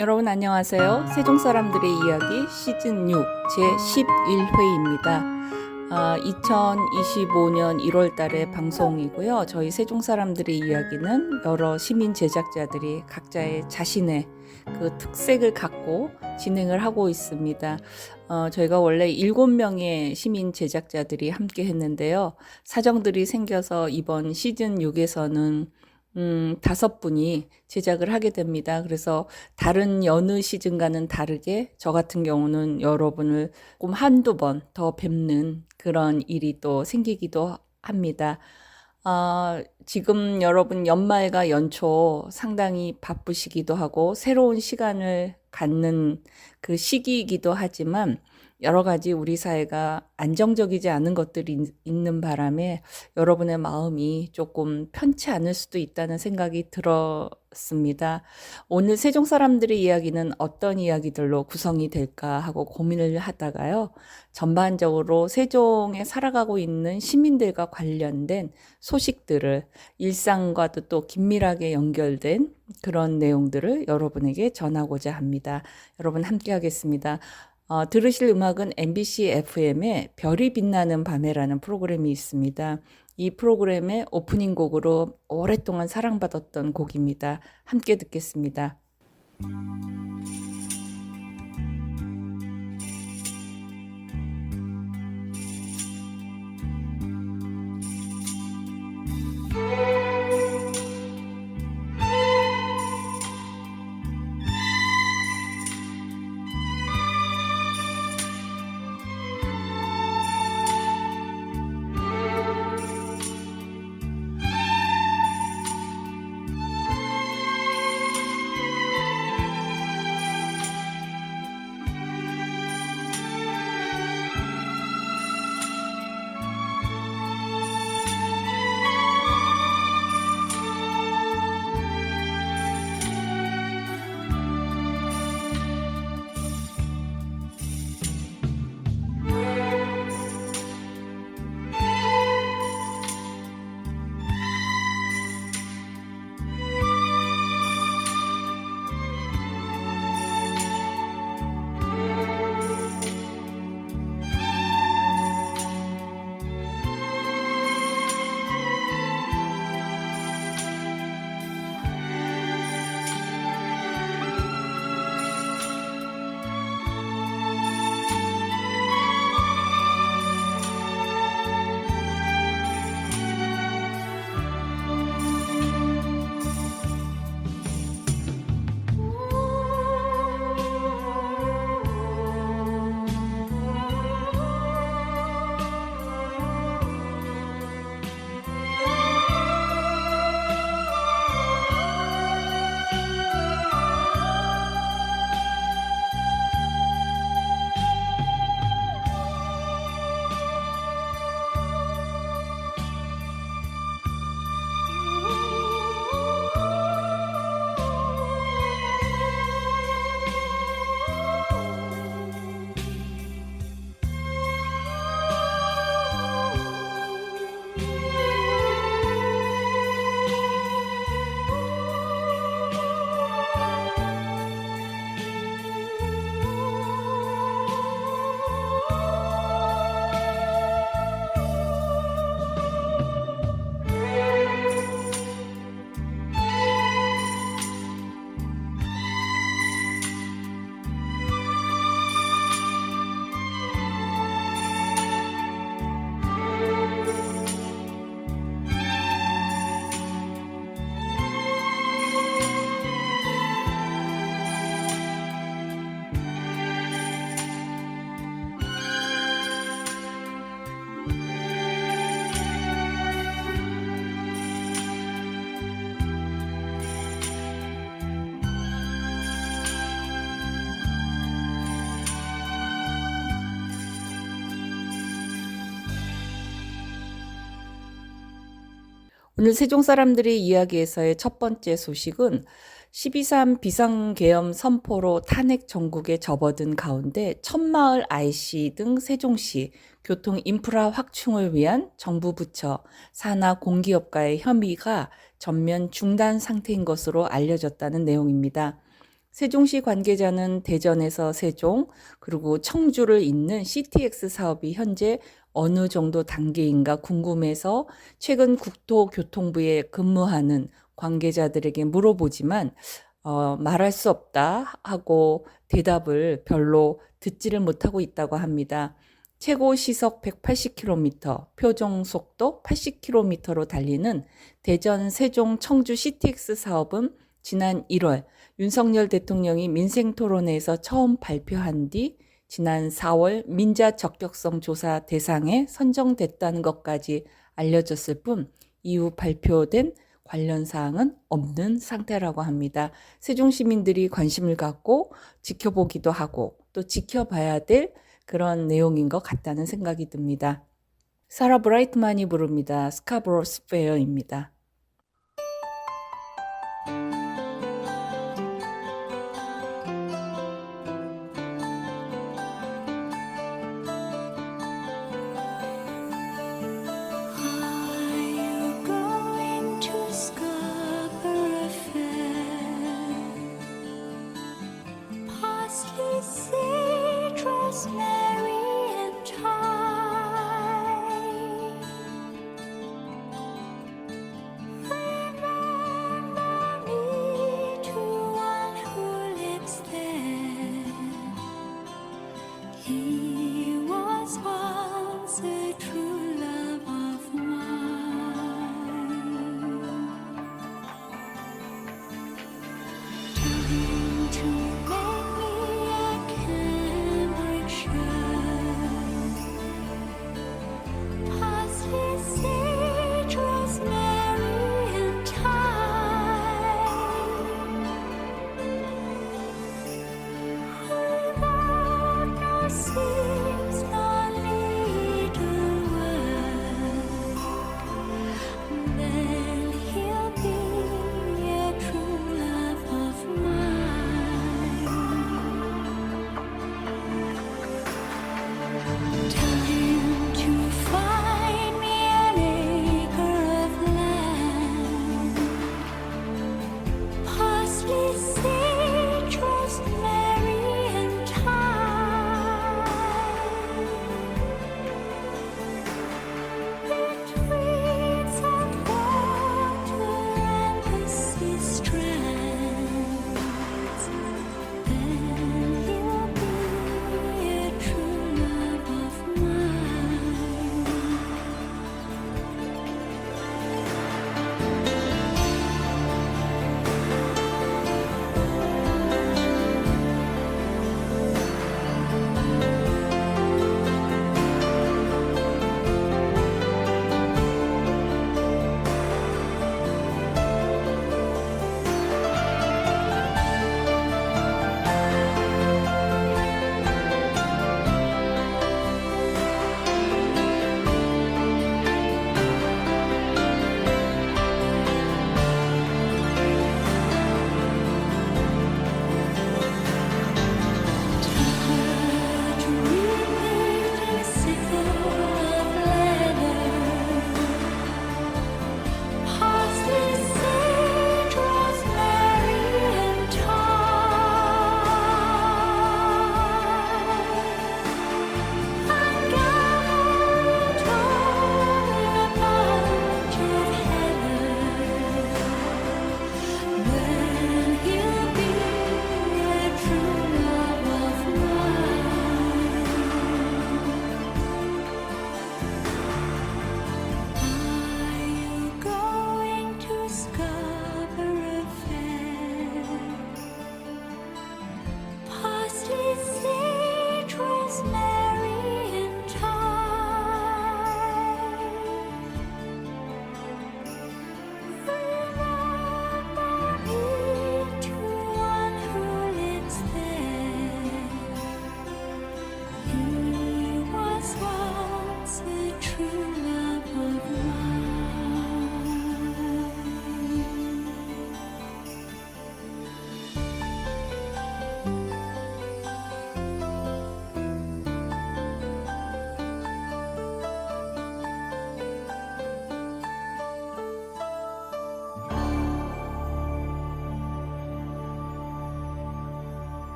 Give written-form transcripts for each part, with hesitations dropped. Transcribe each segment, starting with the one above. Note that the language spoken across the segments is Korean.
여러분 안녕하세요. 세종 사람들의 이야기 시즌 6 제11회입니다. 2025년 1월 달에 방송이고요. 저희 세종 사람들의 이야기는 여러 시민 제작자들이 각자의 자신의 그 특색을 갖고 진행을 하고 있습니다. 저희가 원래 7명의 시민 제작자들이 함께 했는데요. 사정들이 생겨서 이번 시즌 6에서는 5분이 제작을 하게 됩니다. 그래서 다른 여느 시즌과는 다르게 저 같은 경우는 여러분을 조금 한두 번 더 뵙는 그런 일이 또 생기기도 합니다. 지금 여러분 연말과 연초 상당히 바쁘시기도 하고 새로운 시간을 갖는 그 시기이기도 하지만 여러 가지 우리 사회가 안정적이지 않은 것들이 있는 바람에 여러분의 마음이 조금 편치 않을 수도 있다는 생각이 들었습니다. 오늘 세종 사람들의 이야기는 어떤 이야기들로 구성이 될까 하고 고민을 하다가요. 전반적으로 세종에 살아가고 있는 시민들과 관련된 소식들을 일상과도 또 긴밀하게 연결된 그런 내용들을 여러분에게 전하고자 합니다. 여러분 함께 하겠습니다. 들으실 음악은 MBC FM의 별이 빛나는 밤에라는 프로그램이 있습니다. 이 프로그램의 오프닝 곡으로 오랫동안 사랑받았던 곡입니다. 함께 듣겠습니다. 오늘 세종 사람들의 이야기에서의 첫 번째 소식은 12.3 비상계엄 선포로 탄핵 전국에 접어든 가운데 천마을 IC 등 세종시 교통 인프라 확충을 위한 정부 부처, 산하 공기업과의 협의가 전면 중단 상태인 것으로 알려졌다는 내용입니다. 세종시 관계자는 대전에서 세종, 그리고 청주를 잇는 CTX 사업이 현재 어느 정도 단계인가 궁금해서 최근 국토교통부에 근무하는 관계자들에게 물어보지만 말할 수 없다 하고 대답을 별로 듣지를 못하고 있다고 합니다. 최고 시속 180km, 표정 속도 80km로 달리는 대전, 세종, 청주 CTX 사업은 지난 1월 윤석열 대통령이 민생토론회에서 처음 발표한 뒤 지난 4월 민자 적격성 조사 대상에 선정됐다는 것까지 알려졌을 뿐 이후 발표된 관련 사항은 없는 상태라고 합니다. 세종 시민들이 관심을 갖고 지켜보기도 하고 또 지켜봐야 될 그런 내용인 것 같다는 생각이 듭니다. 사라 브라이트만이 부릅니다. 스카보로 스퀘어입니다.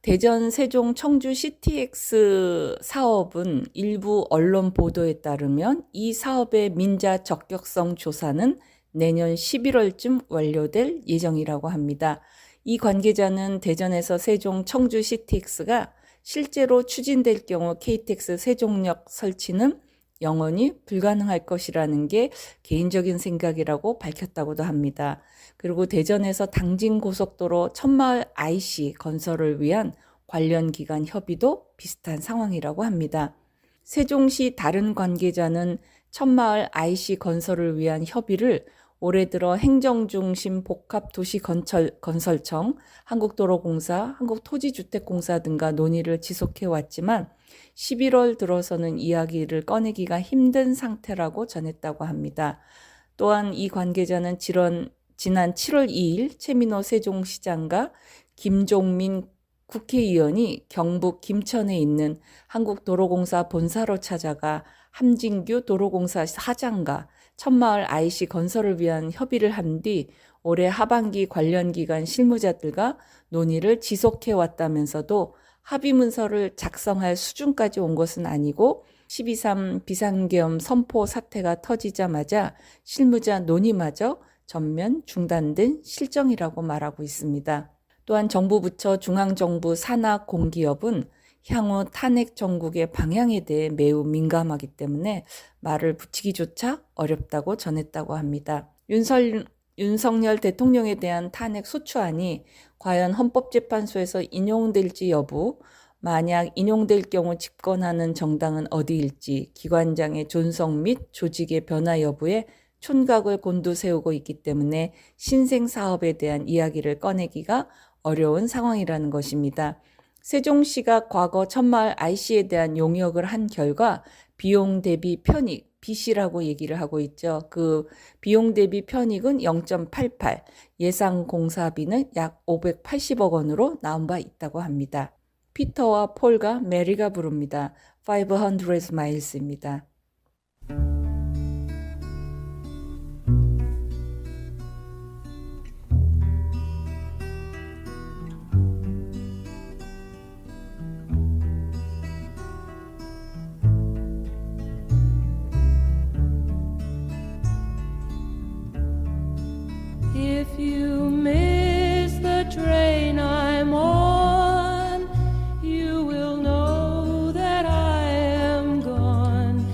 대전, 세종, 청주 CTX 사업은 일부 언론 보도에 따르면 이 사업의 민자 적격성 조사는 내년 11월쯤 완료될 예정이라고 합니다. 이 관계자는 대전에서 세종, 청주 CTX가 실제로 추진될 경우 KTX 세종역 설치는 영원히 불가능할 것이라는 게 개인적인 생각이라고 밝혔다고도 합니다. 그리고 대전에서 당진고속도로 천마을 IC 건설을 위한 관련 기관 협의도 비슷한 상황이라고 합니다. 세종시 다른 관계자는 천마을 IC 건설을 위한 협의를 올해 들어 행정중심 복합도시건설청, 한국도로공사, 한국토지주택공사 등과 논의를 지속해왔지만 11월 들어서는 이야기를 꺼내기가 힘든 상태라고 전했다고 합니다. 또한 이 관계자는 지난 7월 2일 최민호 세종시장과 김종민 국회의원이 경북 김천에 있는 한국도로공사 본사로 찾아가 함진규 도로공사 사장과 천마을 IC 건설을 위한 협의를 한 뒤 올해 하반기 관련 기관 실무자들과 논의를 지속해 왔다면서도 합의 문서를 작성할 수준까지 온 것은 아니고 12.3 비상계엄 선포 사태가 터지자마자 실무자 논의마저 전면 중단된 실정이라고 말하고 있습니다. 또한 정부 부처 중앙정부 산하 공기업은 향후 탄핵 정국의 방향에 대해 매우 민감하기 때문에 말을 붙이기조차 어렵다고 전했다고 합니다. 윤석열 대통령에 대한 탄핵 소추안이 과연 헌법재판소에서 인용될지 여부, 만약 인용될 경우 집권하는 정당은 어디일지 기관장의 존속 및 조직의 변화 여부에 촌각을 곤두세우고 있기 때문에 신생사업에 대한 이야기를 꺼내기가 어려운 상황이라는 것입니다. 세종시가 과거 천마을 IC에 대한 용역을 한 결과 비용 대비 편익, BC라고 얘기를 하고 있죠. 그 비용 대비 편익은 0.88, 예상 공사비는 약 580억 원으로 나온 바 있다고 합니다. 피터와 폴과 메리가 부릅니다. 500 Miles입니다. If you miss the train I'm on, you will know that I am gone.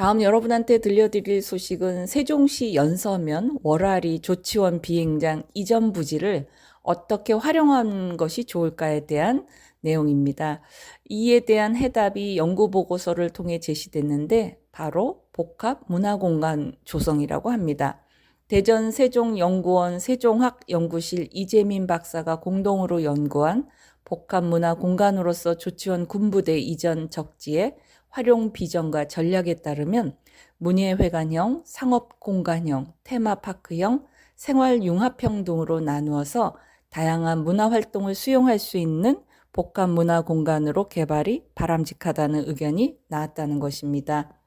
다음 여러분한테 들려드릴 소식은 세종시 연서면 월화리 조치원 비행장 이전 부지를 어떻게 활용한 것이 좋을까에 대한 내용입니다. 이에 대한 해답이 연구 보고서를 통해 제시됐는데 바로 복합 문화공간 조성이라고 합니다. 대전 세종연구원 세종학연구실 이재민 박사가 공동으로 연구한 복합문화공간으로서 조치원 군부대 이전 적지의 활용 비전과 전략에 따르면 문예회관형, 상업공간형, 테마파크형, 생활융합형 등으로 나누어서 다양한 문화활동을 수용할 수 있는 복합문화공간으로 개발이 바람직하다는 의견이 나왔다는 것입니다.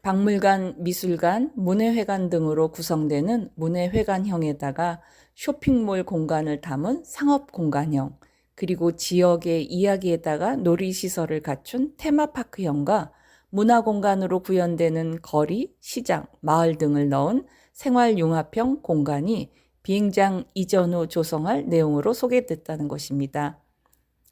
박물관, 미술관, 문예회관 등으로 구성되는 문예회관형에다가 쇼핑몰 공간을 담은 상업공간형, 그리고 지역의 이야기에다가 놀이시설을 갖춘 테마파크형과 문화공간으로 구현되는 거리, 시장, 마을 등을 넣은 생활융합형 공간이 비행장 이전 후 조성할 내용으로 소개됐다는 것입니다.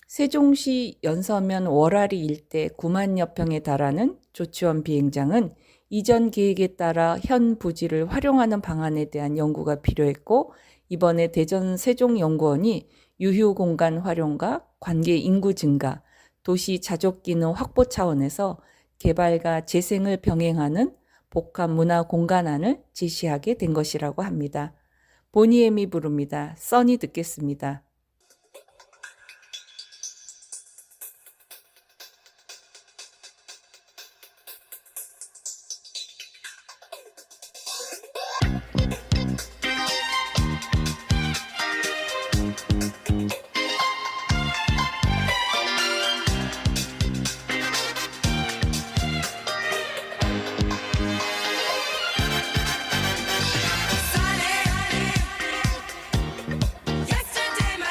세종시 연서면 월화리 일대 9만여 평에 달하는 조치원 비행장은 이전 계획에 따라 현 부지를 활용하는 방안에 대한 연구가 필요했고, 이번에 대전 세종연구원이 유휴 공간 활용과 관계 인구 증가, 도시 자족 기능 확보 차원에서 개발과 재생을 병행하는 복합 문화 공간안을 제시하게 된 것이라고 합니다. 보니엠이 부릅니다. 써니 듣겠습니다. Yesterday my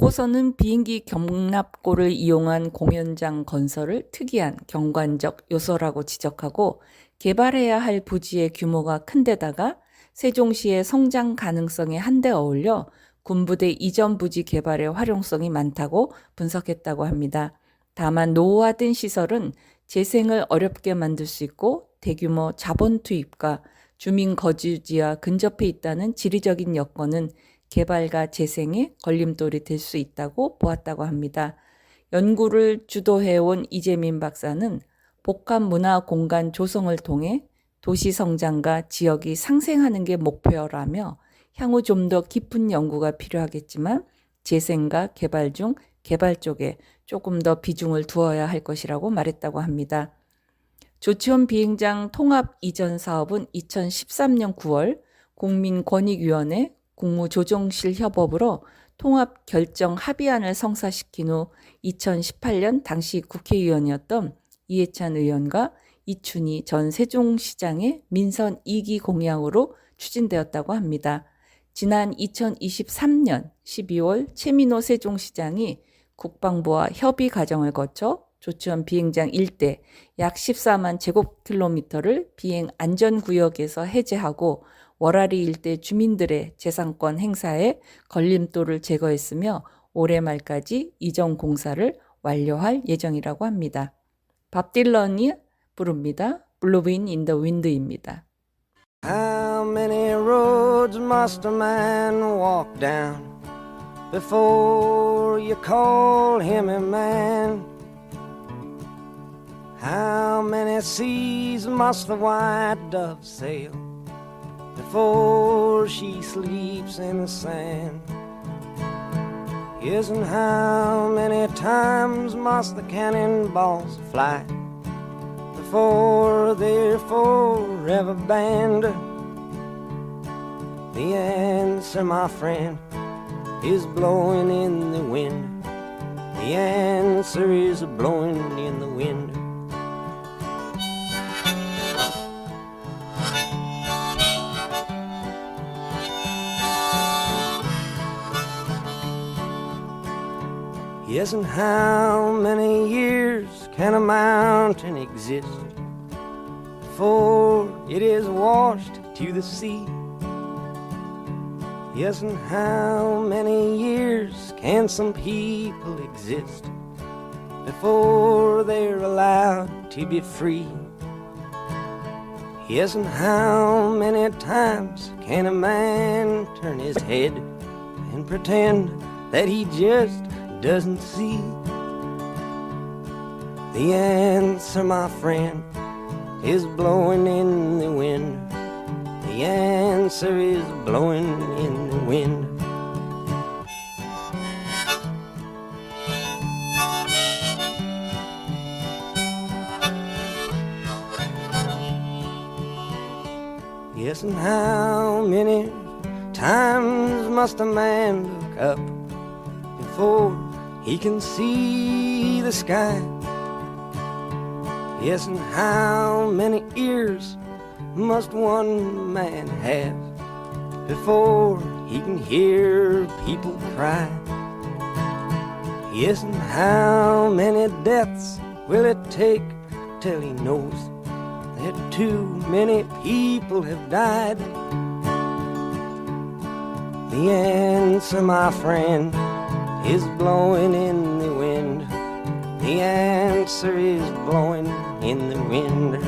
보고서는 비행기 경납고를 이용한 공연장 건설을 특이한 경관적 요소라고 지적하고 개발해야 할 부지의 규모가 큰 데다가 세종시의 성장 가능성에 한데 어울려 군부대 이전 부지 개발의 활용성이 많다고 분석했다고 합니다. 다만 노후화된 시설은 재생을 어렵게 만들 수 있고 대규모 자본 투입과 주민 거주지와 근접해 있다는 지리적인 여건은 개발과 재생에 걸림돌이 될 수 있다고 보았다고 합니다. 연구를 주도해온 이재민 박사는 복합 문화 공간 조성을 통해 도시 성장과 지역이 상생하는 게 목표라며 향후 좀 더 깊은 연구가 필요하겠지만 재생과 개발 중 개발 쪽에 조금 더 비중을 두어야 할 것이라고 말했다고 합니다. 조치원 비행장 통합 이전 사업은 2013년 9월 국민권익위원회 국무조정실 협업으로 통합 결정 합의안을 성사시킨 후 2018년 당시 국회의원이었던 이해찬 의원과 이춘희 전 세종시장의 민선 2기 공약으로 추진되었다고 합니다. 지난 2023년 12월 최민호 세종시장이 국방부와 협의 과정을 거쳐 조치원 비행장 일대 약 14만 제곱킬로미터를 비행 안전구역에서 해제하고 월화리 일대 주민들의 재산권 행사에 걸림돌을 제거했으며 올해 말까지 이전 공사를 완료할 예정이라고 합니다. 밥 딜런이 부릅니다. Blowing in the Wind입니다. How many roads must a man walk down before you call him a man? How many seas must the white dove sail before she sleeps in the sand? Yes, and how many times must the cannonballs fly before they're forever banned? The answer, my friend, is blowing in the wind. The answer is blowing in the wind. Yes, and how many years can a mountain exist before it is washed to the sea? Yes, and how many years can some people exist before they're allowed to be free? Yes, and how many times can a man turn his head and pretend that he just doesn't see? The answer, my friend, is blowing in the wind. The answer is blowing in the wind. Yes, and how many times must a man look up before he can see the sky? Yes, and how many ears must one man have before he can hear people cry? Yes, and how many deaths will it take till he knows that too many people have died? The answer, my friend, is blowing in the wind. The answer is blowing in the wind.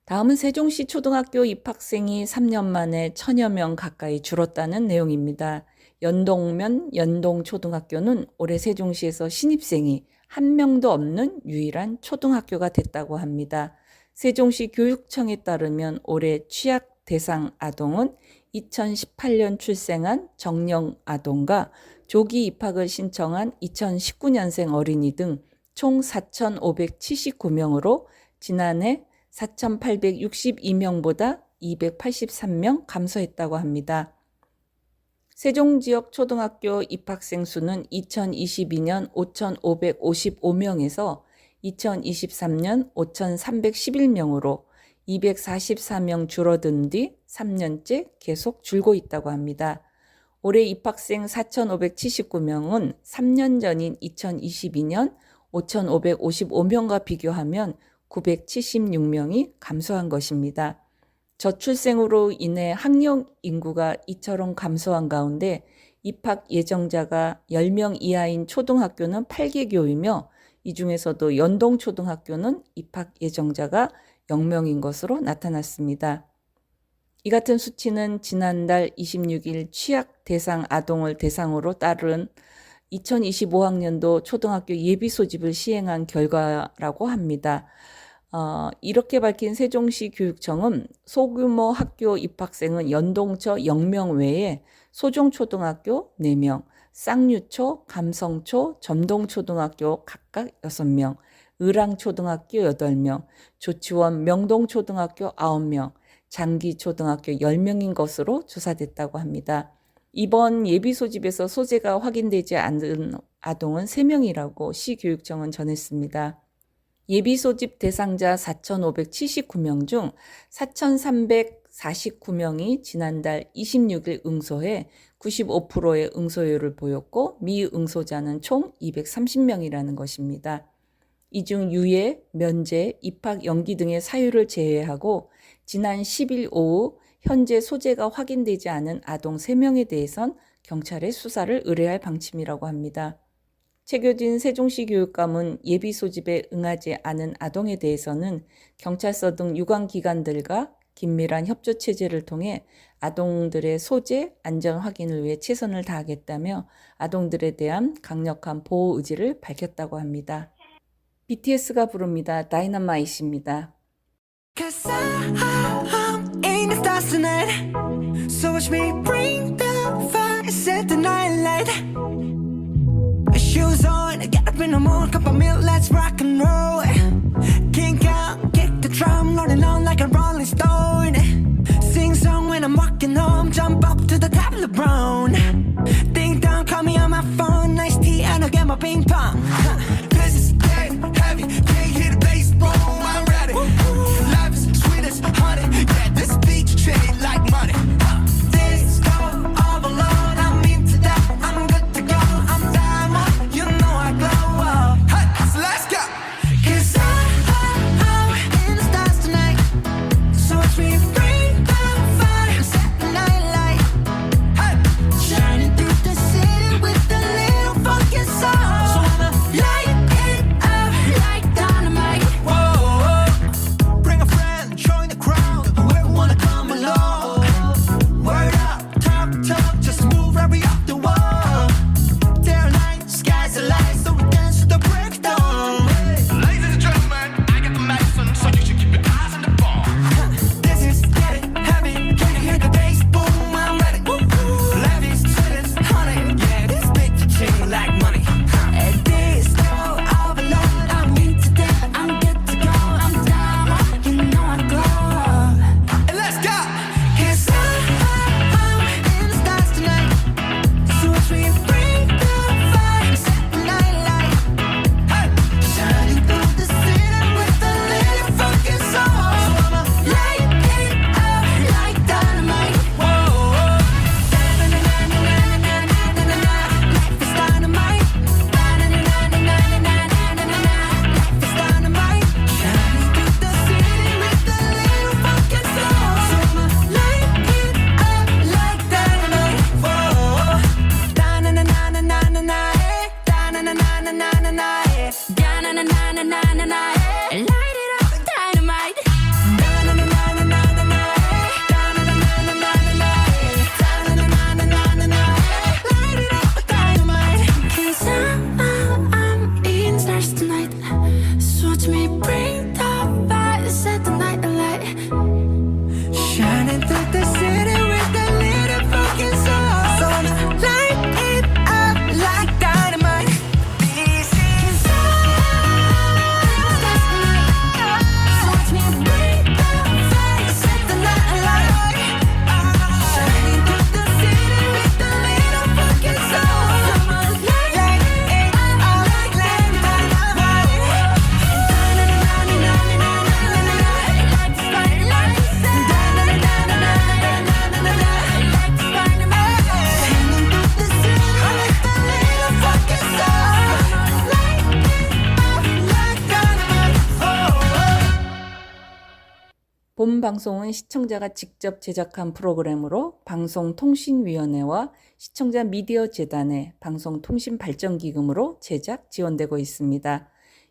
다음은 세종시 초등학교 입학생이 3년 만에 1000여 명 가까이 줄었다는 내용입니다. 연동면 연동초등학교는 올해 세종시에서 신입생이 한 명도 없는 유일한 초등학교가 됐다고 합니다. 세종시 교육청에 따르면 올해 취약 대상 아동은 2018년 출생한 정령 아동과 조기 입학을 신청한 2019년생 어린이 등 총 4,579명으로 지난해 4,862명보다 283명 감소했다고 합니다. 세종 지역 초등학교 입학생 수는 2022년 5,555명에서 2023년 5,311명으로 244명 줄어든 뒤 3년째 계속 줄고 있다고 합니다. 올해 입학생 4,579명은 3년 전인 2022년 5,555명과 비교하면 976명이 감소한 것입니다. 저출생으로 인해 학령 인구가 이처럼 감소한 가운데 입학 예정자가 10명 이하인 초등학교는 8개교이며 이 중에서도 연동초등학교는 입학 예정자가 0명인 것으로 나타났습니다. 이 같은 수치는 지난달 26일 취약 대상 아동을 대상으로 따른 2025학년도 초등학교 예비 소집을 시행한 결과라고 합니다. 이렇게 밝힌 세종시 교육청은 소규모 학교 입학생은 연동초 0명 외에 소종초등학교 4명, 쌍유초, 감성초, 점동초등학교 각각 6명, 의랑초등학교 8명, 조치원 명동초등학교 9명, 장기초등학교 10명인 것으로 조사됐다고 합니다. 이번 예비 소집에서 소재가 확인되지 않은 아동은 3명이라고 시교육청은 전했습니다. 예비 소집 대상자 4,579명 중 4,349명이 지난달 26일 응소해 95%의 응소율을 보였고 미응소자는 총 230명이라는 것입니다. 이 중 유예, 면제, 입학 연기 등의 사유를 제외하고 지난 10일 오후 현재 소재가 확인되지 않은 아동 3명에 대해선 경찰에 수사를 의뢰할 방침이라고 합니다. 최교진 세종시 교육감은 예비 소집에 응하지 않은 아동에 대해서는 경찰서 등 유관기관들과 긴밀한 협조 체제를 통해 아동들의 소재, 안전 확인을 위해 최선을 다하겠다며 아동들에 대한 강력한 보호 의지를 밝혔다고 합니다. BTS가 부릅니다. 다이너마이트입니다. Cause I'm in the stars tonight. So watch me bring the fire, set the night light. Shoes on, get up in the morning, cup of milk, let's rock and roll. Kink out, kick the drum, rolling on like a rolling stone. Sing song when I'm walking home, jump up to the top of the brown. Ding dong, call me on my phone, nice tea, and I'll get my ping pong. This is dead heavy, can't hear the bass boom, I'm ready. Life is sweet as honey, yeah, this beat treated like money. This go all alone, I'm into that, I'm good to go, I'm diamond, you know I glow up. Hey, so let's go. Cause I'm in the stars tonight, so watch me bring the fire, set the night light. Hey, shining through the city with a little funky soul. So I'ma light it up like dynamite. Whoa, bring a friend, join the crowd, whoever wanna come along. Word up, talk, just move right up the wall. Day or night, sky's the light, so we dance to the break of dawn. Ladies and gentlemen, I got the medicine, so you should keep your eyes on the ball. This is getting heavy, can you hear the bass boom? I'm ready. Life is sweet as honey, yeah, this beat to treat like money. And this go all alone, I'm into that, I'm good to go, I'm down, you know I glow. And let's go! Cause I'm in the stars tonight, 본 방송은 시청자가 직접 제작한 프로그램으로 방송통신위원회와 시청자 미디어 재단의 방송통신발전기금으로 제작 지원되고 있습니다.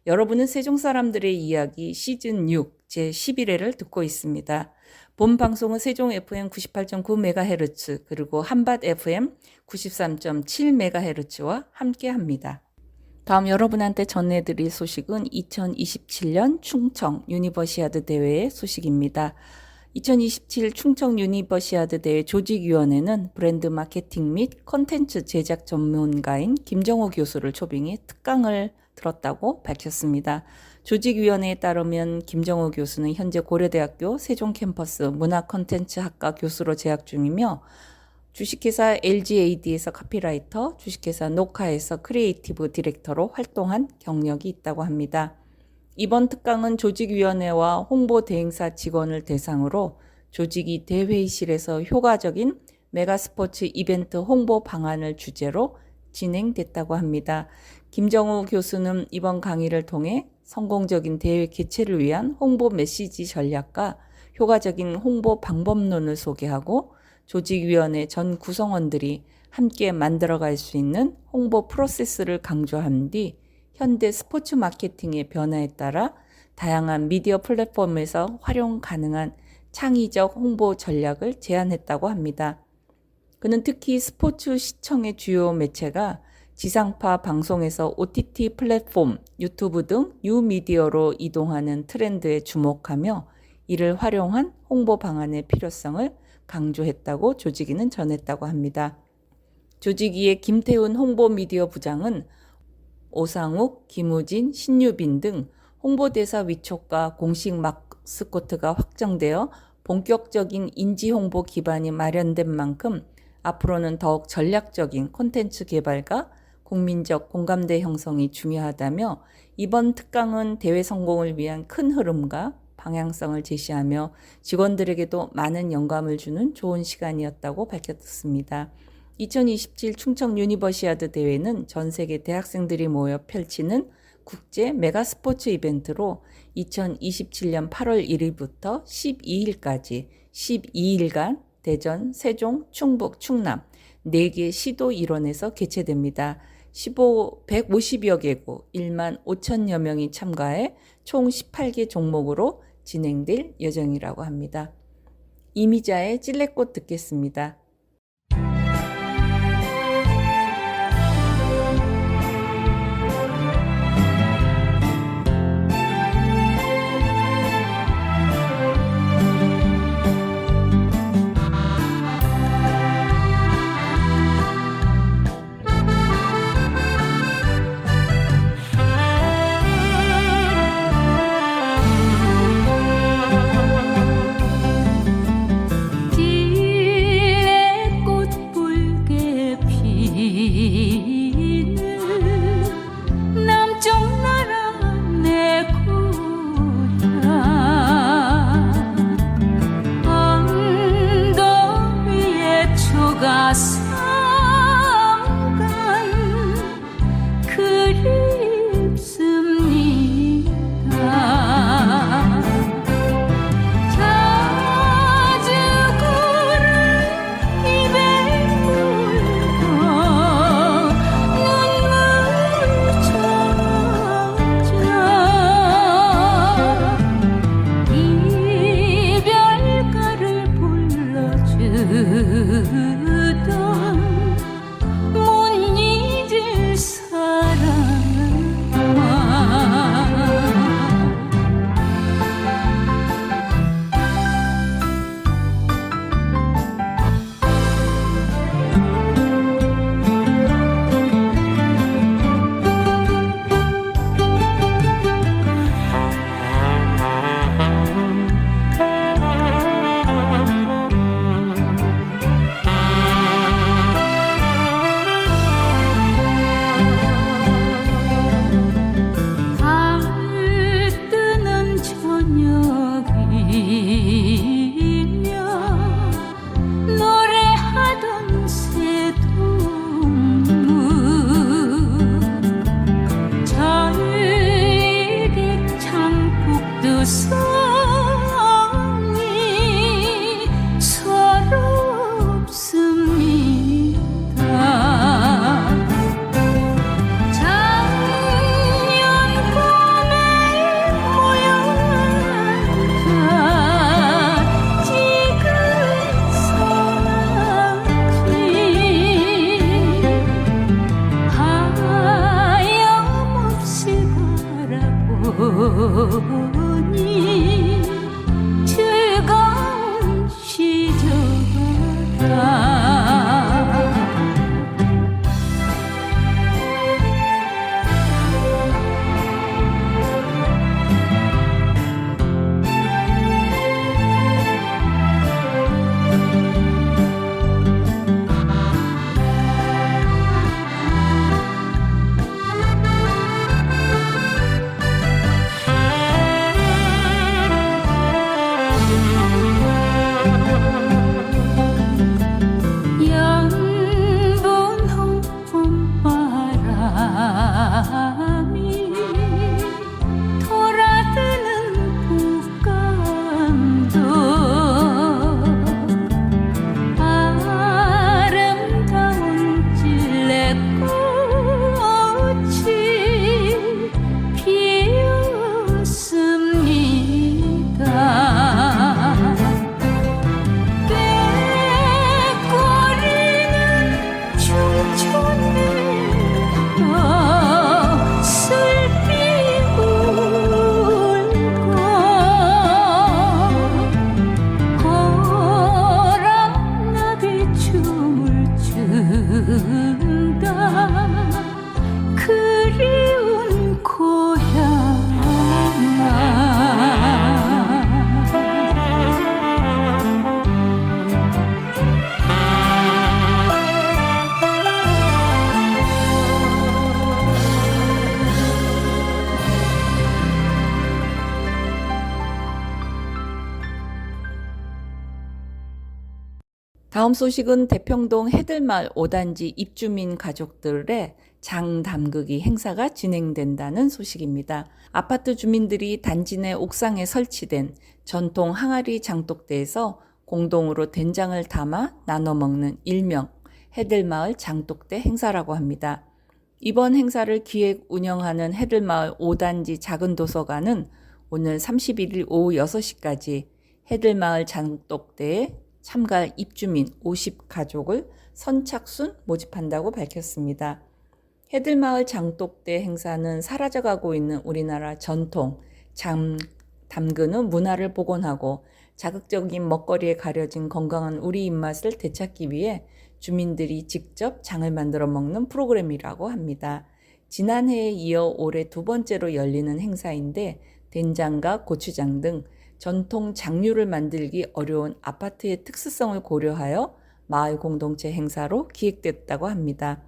여러분은 세종 사람들의 이야기 시즌 6 제11회를 듣고 있습니다. 본 방송은 세종 FM 98.9MHz 그리고 한밭 FM 93.7MHz와 함께합니다. 다음 여러분한테 전해드릴 소식은 2027년 충청 유니버시아드 대회의 소식입니다. 2027 충청 유니버시아드 대회 조직위원회는 브랜드 마케팅 및 콘텐츠 제작 전문가인 김정호 교수를 초빙해 특강을 들었다고 밝혔습니다. 조직위원회에 따르면 김정호 교수는 현재 고려대학교 세종 캠퍼스 문화콘텐츠학과 교수로 재학 중이며 주식회사 LGAD에서 카피라이터, 주식회사 노카에서 크리에이티브 디렉터로 활동한 경력이 있다고 합니다. 이번 특강은 조직위원회와 홍보대행사 직원을 대상으로 조직이 대회의실에서 효과적인 메가스포츠 이벤트 홍보 방안을 주제로 진행됐다고 합니다. 김정우 교수는 이번 강의를 통해 성공적인 대회 개최를 위한 홍보 메시지 전략과 효과적인 홍보 방법론을 소개하고 조직위원회 전 구성원들이 함께 만들어갈 수 있는 홍보 프로세스를 강조한 뒤 현대 스포츠 마케팅의 변화에 따라 다양한 미디어 플랫폼에서 활용 가능한 창의적 홍보 전략을 제안했다고 합니다. 그는 특히 스포츠 시청의 주요 매체가 지상파 방송에서 OTT 플랫폼, 유튜브 등 뉴미디어로 이동하는 트렌드에 주목하며 이를 활용한 홍보 방안의 필요성을 강조했다고 조직위는 전했다고 합니다. 조직위의 김태훈 홍보미디어 부장은 오상욱, 김우진, 신유빈 등 홍보대사 위촉과 공식 마스코트가 확정되어 본격적인 인지홍보 기반이 마련된 만큼 앞으로는 더욱 전략적인 콘텐츠 개발과 국민적 공감대 형성이 중요하다며 이번 특강은 대회 성공을 위한 큰 흐름과 방향성을 제시하며 직원들에게도 많은 영감을 주는 좋은 시간이었다고 밝혔습니다. 2027 충청 유니버시아드 대회는 전 세계 대학생들이 모여 펼치는 국제 메가스포츠 이벤트로 2027년 8월 1일부터 12일까지 12일간 대전, 세종, 충북, 충남 4개 시도 일원에서 개최됩니다. 150여 개국 1만 5천여 명이 참가해 총 18개 종목으로 진행될 예정이라고 합니다. 이미자의 찔레꽃 듣겠습니다. 다음 소식은 대평동 해들마을 5단지 입주민 가족들의 장 담그기 행사가 진행된다는 소식입니다. 아파트 주민들이 단지 내 옥상에 설치된 전통 항아리 장독대에서 공동으로 된장을 담아 나눠 먹는 일명 해들마을 장독대 행사라고 합니다. 이번 행사를 기획 운영하는 해들마을 5단지 작은 도서관은 오늘 31일 오후 6시까지 해들마을 장독대에 참가할 입주민 50가족을 선착순 모집한다고 밝혔습니다. 해들마을 장독대 행사는 사라져가고 있는 우리나라 전통 장 담그는 문화를 복원하고 자극적인 먹거리에 가려진 건강한 우리 입맛을 되찾기 위해 주민들이 직접 장을 만들어 먹는 프로그램이라고 합니다. 지난해에 이어 올해 두 번째로 열리는 행사인데 된장과 고추장 등 전통 장류를 만들기 어려운 아파트의 특수성을 고려하여 마을 공동체 행사로 기획됐다고 합니다.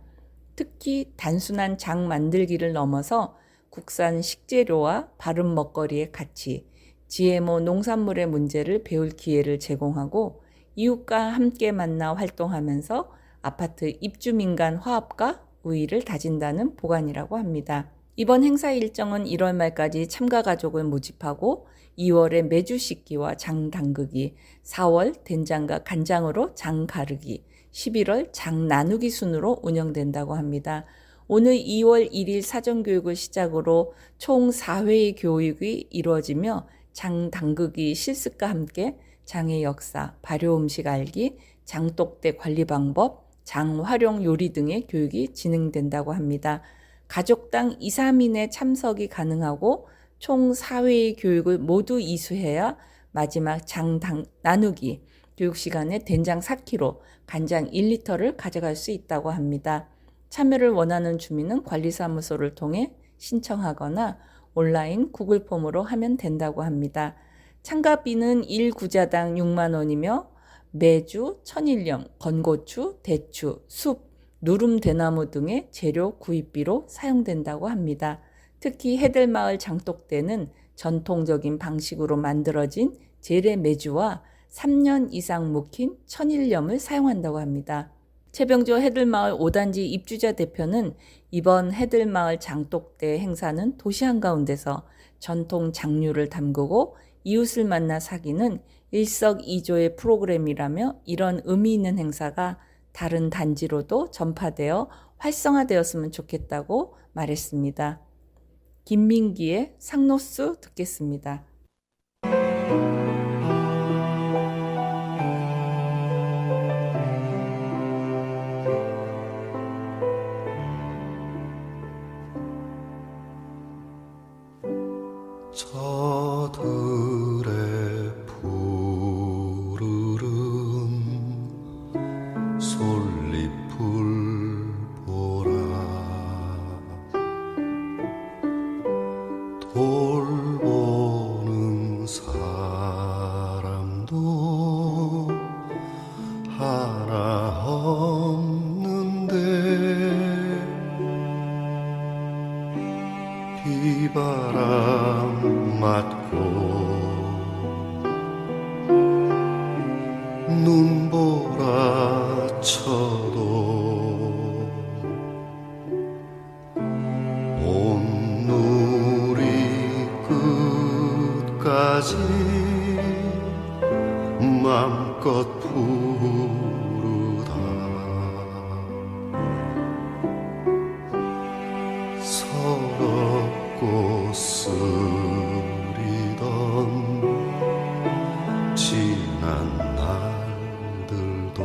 특히 단순한 장 만들기를 넘어서 국산 식재료와 바른 먹거리의 가치, GMO 농산물의 문제를 배울 기회를 제공하고 이웃과 함께 만나 활동하면서 아파트 입주민 간 화합과 우위를 다진다는 보관이라고 합니다. 이번 행사 일정은 1월 말까지 참가 가족을 모집하고 2월에 메주 씻기와 장 담그기, 4월 된장과 간장으로 장 가르기, 11월 장 나누기 순으로 운영된다고 합니다. 오늘 2월 1일 사전교육을 시작으로 총 4회의 교육이 이루어지며 장 담그기 실습과 함께 장의 역사, 발효 음식 알기, 장독대 관리 방법, 장 활용 요리 등의 교육이 진행된다고 합니다. 가족당 2, 3인의 참석이 가능하고 총 4회의 교육을 모두 이수해야 마지막 장 나누기 교육 시간에 된장 4kg, 간장 1리터를 가져갈 수 있다고 합니다. 참여를 원하는 주민은 관리사무소를 통해 신청하거나 온라인 구글 폼으로 하면 된다고 합니다. 참가비는 1구자당 6만 원이며 메주, 천일염, 건고추, 대추, 숲, 누름 대나무 등의 재료 구입비로 사용된다고 합니다. 특히 해들마을 장독대는 전통적인 방식으로 만들어진 재래 메주와 3년 이상 묵힌 천일염을 사용한다고 합니다. 최병조 해들마을 5단지 입주자 대표는 이번 해들마을 장독대 행사는 도시 한가운데서 전통 장류를 담그고 이웃을 만나 사귀는 일석이조의 프로그램이라며 이런 의미 있는 행사가 다른 단지로도 전파되어 활성화되었으면 좋겠다고 말했습니다. 김민기의 상노수 듣겠습니다. 저들의 푸르른 솔잎풀 보라 돌보는 사람도 하나 없는데 비바람 맞고 눈보라 쳐도 온누리 끝까지 맘껏 부르다 서럽고 쓰리던 지난 날들도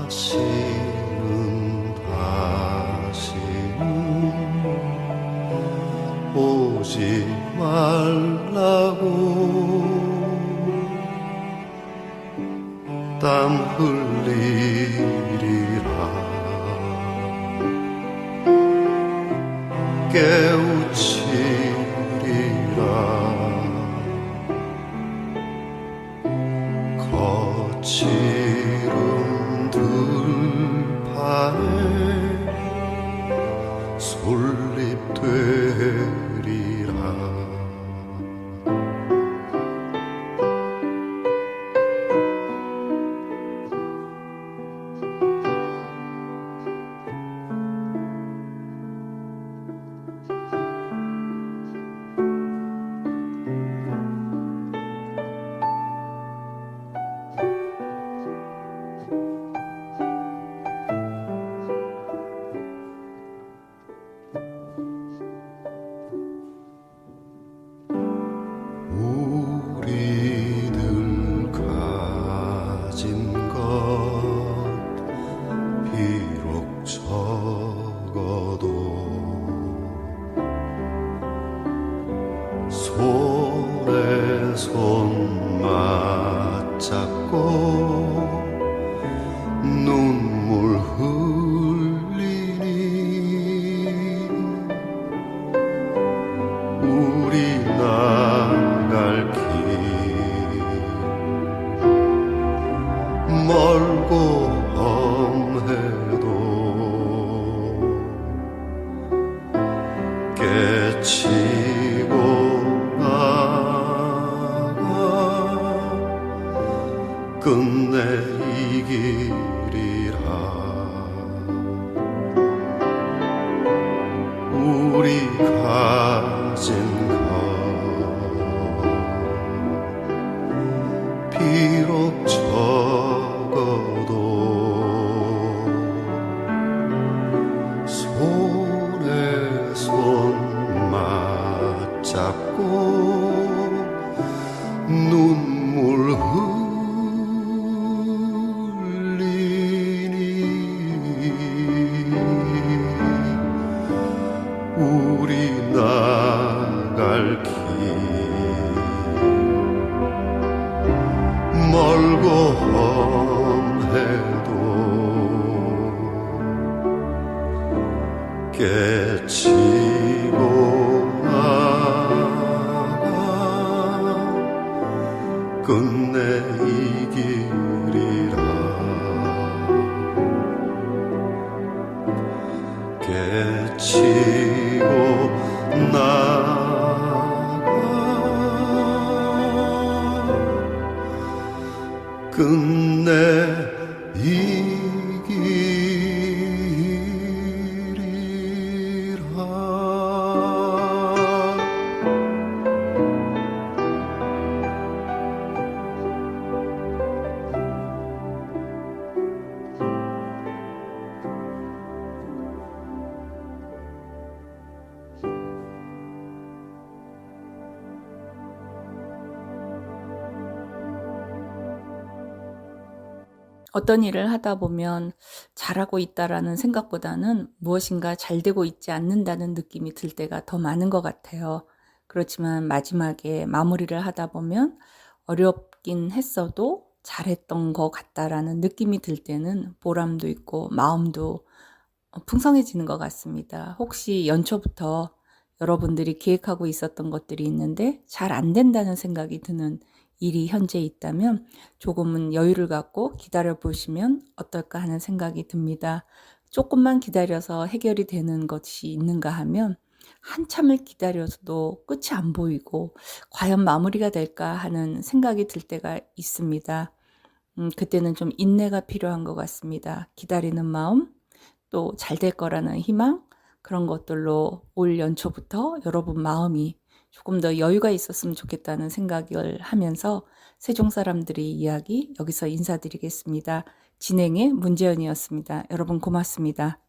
다시는 오지 말라고 땀 흘리리라 깨우치리라 거칠은 들판에 솔잎 되리라 눈물 흘리니 우리 나갈 길 멀고 험해도 깨치고 나가 끝내 이기리라. 우리 가진 것 비록 적어도 손에 손 맞잡고 눈물 흘리니 우리 나갈 길 멀고 험해도 깨치고 나가 끝내 이기리라. 깨치고 나가 끝내 이기리라. 어떤 일을 하다 보면 잘하고 있다라는 생각보다는 무엇인가 잘 되고 있지 않는다는 느낌이 들 때가 더 많은 것 같아요. 그렇지만 마지막에 마무리를 하다 보면 어렵긴 했어도 잘했던 것 같다라는 느낌이 들 때는 보람도 있고 마음도 풍성해지는 것 같습니다. 혹시 연초부터 여러분들이 계획하고 있었던 것들이 있는데 잘 안 된다는 생각이 드는 일이 현재 있다면 조금은 여유를 갖고 기다려 보시면 어떨까 하는 생각이 듭니다. 조금만 기다려서 해결이 되는 것이 있는가 하면 한참을 기다려서도 끝이 안 보이고 과연 마무리가 될까 하는 생각이 들 때가 있습니다. 그때는 좀 인내가 필요한 것 같습니다. 기다리는 마음, 또 잘 될 거라는 희망, 그런 것들로 올 연초부터 여러분 마음이 조금 더 여유가 있었으면 좋겠다는 생각을 하면서 세종 사람들의 이야기 여기서 인사드리겠습니다. 진행의 문재연이었습니다. 여러분 고맙습니다.